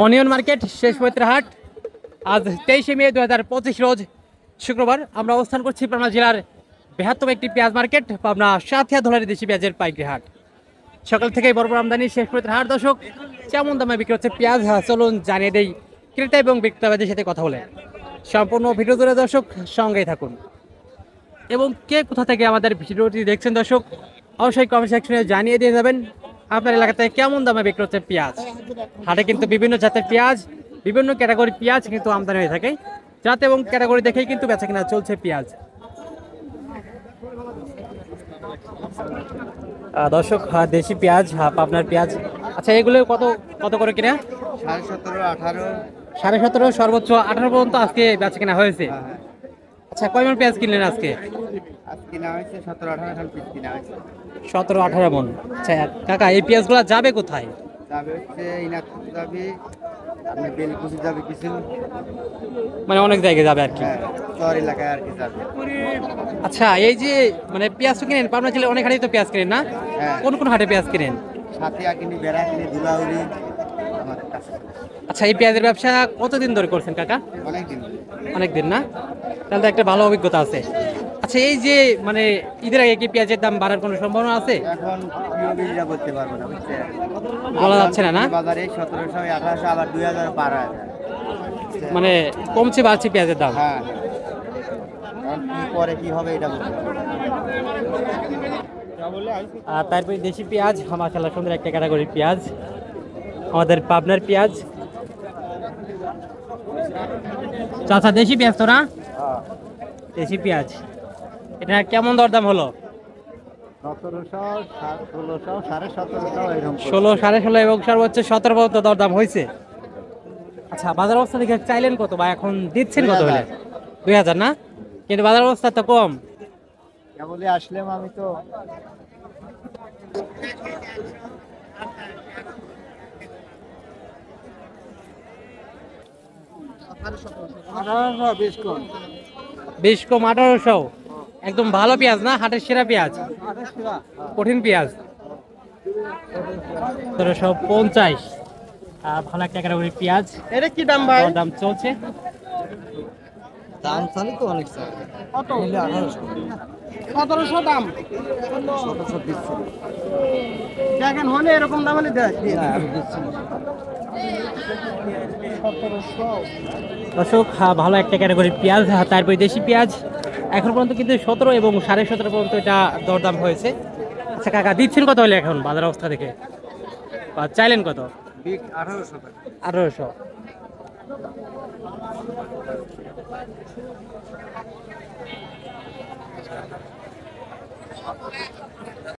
Onion market শেষ পবিত্র হাট আজ 23শে মে 2025 রোজ শুক্রবার আমরা অবস্থান করছি পাবনা জেলার বৃহত্তম একটি পেঁয়াজ মার্কেট পাবনা সাথিয়া ধলারি দেশি পেঁয়াজের পাইকারি হাট। সকাল থেকেই বড় বড় আমদানি শেষ পবিত্র হাট দর্শক কেমন দামে বিক্রি হচ্ছে পেঁয়াজ চলুন জানিয়ে দেই ক্রেতা এবং বিক্রেতাদের সাথে কথা বলে। সম্পূর্ণ ভিডিও ধরে দর্শক সঙ্গেই থাকুন এবং কে কোথা থেকে আমাদের ভিডিওটি দেখছেন দর্শক অবশ্যই কমেন্ট সেকশনে জানিয়ে দিয়ে যাবেন আপনার এলাকাতে কেমন দামে বিক্রি হচ্ছে পেঁয়াজ। হাটে কিন্তু বিভিন্ন জাতের পেঁয়াজ বিভিন্ন ক্যাটাগরির পেঁয়াজ কিন্তু আমদানি হয়ে থাকে, জাত এবং ক্যাটাগরি দেখেই কিন্তু বেচা কিনা চলছে পেঁয়াজ। দর্শক দেশি পেঁয়াজ পাবনার পেঁয়াজ, আচ্ছা এগুলো কত কত করে কিনা? 17.5 18 17.5 সর্বোচ্চ 18 পর্যন্ত আজকে বেচা কিনা হয়েছে। আচ্ছা কয় মণ পেঁয়াজ কিনলেন আজকে? আজকে না হয়েছে 17-18 খান পিস কিনা হয়েছে। 17-18 মণ। আচ্ছা কাকা এই পেঁয়াজগুলো যাবে কোথায়? যাবে হচ্ছে ইনাকপুর যাবে, আপনি বেলকুচি যাবে কিছু, মানে অনেক জায়গায় যাবে আর কি। হ্যাঁ চর এলাকায় আর কি যাবে। আচ্ছা এই যে মানে পেঁয়াজ তো কিনেন পাবনা জেলায় অনেক হাটেই তো পেঁয়াজ কিনেন না? হ্যাঁ। কোন কোন হাটে পেঁয়াজ কিনেন? সাথিয়া কিনি, বেড়া কিনি, দুলাউলি আমাদের কাছে। আচ্ছা এই পেঁয়াজের ব্যবসা কতদিন ধরে করছেন কাকা? অনেক দিন। অনেক দিন না? তাহলে তো একটা ভালো অভিজ্ঞতা আছে। আচ্ছা এই যে মানে ঈদের আগে কি পেঁয়াজের দাম বাড়ার কোনো সম্ভাবনা আছে? এখন প্রিয় বীজরা বলতে পারবো না, বুঝছেন? বলা যাচ্ছে না না? বাজারে 1700 1800 আবার 2000 পার হয়। মানে কমছে বাড়ছে পেঁয়াজের দাম। হ্যাঁ এখন কি পরে কি হবে এটা বলতে পারবো না। আর তারপরে দেশি পেঁয়াজ মাশাআল্লাহ সুন্দর একটা ক্যাটাগরির পেঁয়াজ, আমাদের পাবনার পেঁয়াজ। আচ্ছা দেশি পেঁয়াজ তো না? দেশি পেঁয়াজ এটা কেমন দরদাম হলো? 1700 1600 1750 এরকম 16 16.5 এবং সর্বোচ্চ 17 পর্যন্ত দরদাম হয়েছে। আচ্ছা বাজার অবস্থা দেখে চাইলেন কত বা এখন দিচ্ছেন কত হলে? 2000 না? কিন্তু বাজার অবস্থা তো কম। কেবলে আসলাম আমি তো। বেশ কম 1800। একদম ভালো পেঁয়াজ না, হাটের সেরা পেঁয়াজ, কঠিন পেঁয়াজ। 1750 ভালো একটা ক্যাটাগরির পেঁয়াজ। এটা কি দাম ভাই? দাম চলছে দাম চালি তো অনেক স্যার। কত? 1800 1700 দাম। 1700 দিচ্ছি। দেখেন হলে এরকম দাম হলে দেয়। না আমি দিচ্ছি না। 1700 দর্শক ভালো একটা ক্যাটাগরির পেঁয়াজ। তারপরে দেশি পেঁয়াজ এখন পর্যন্ত কিন্তু 17 এবং 17.5 পর্যন্ত এটা দরদাম হয়েছে। আচ্ছা কাকা দিচ্ছেন কত হলে এখন বাজার অবস্থা দেখে বা চাইলেন কত? 1800 টাকা। 1800।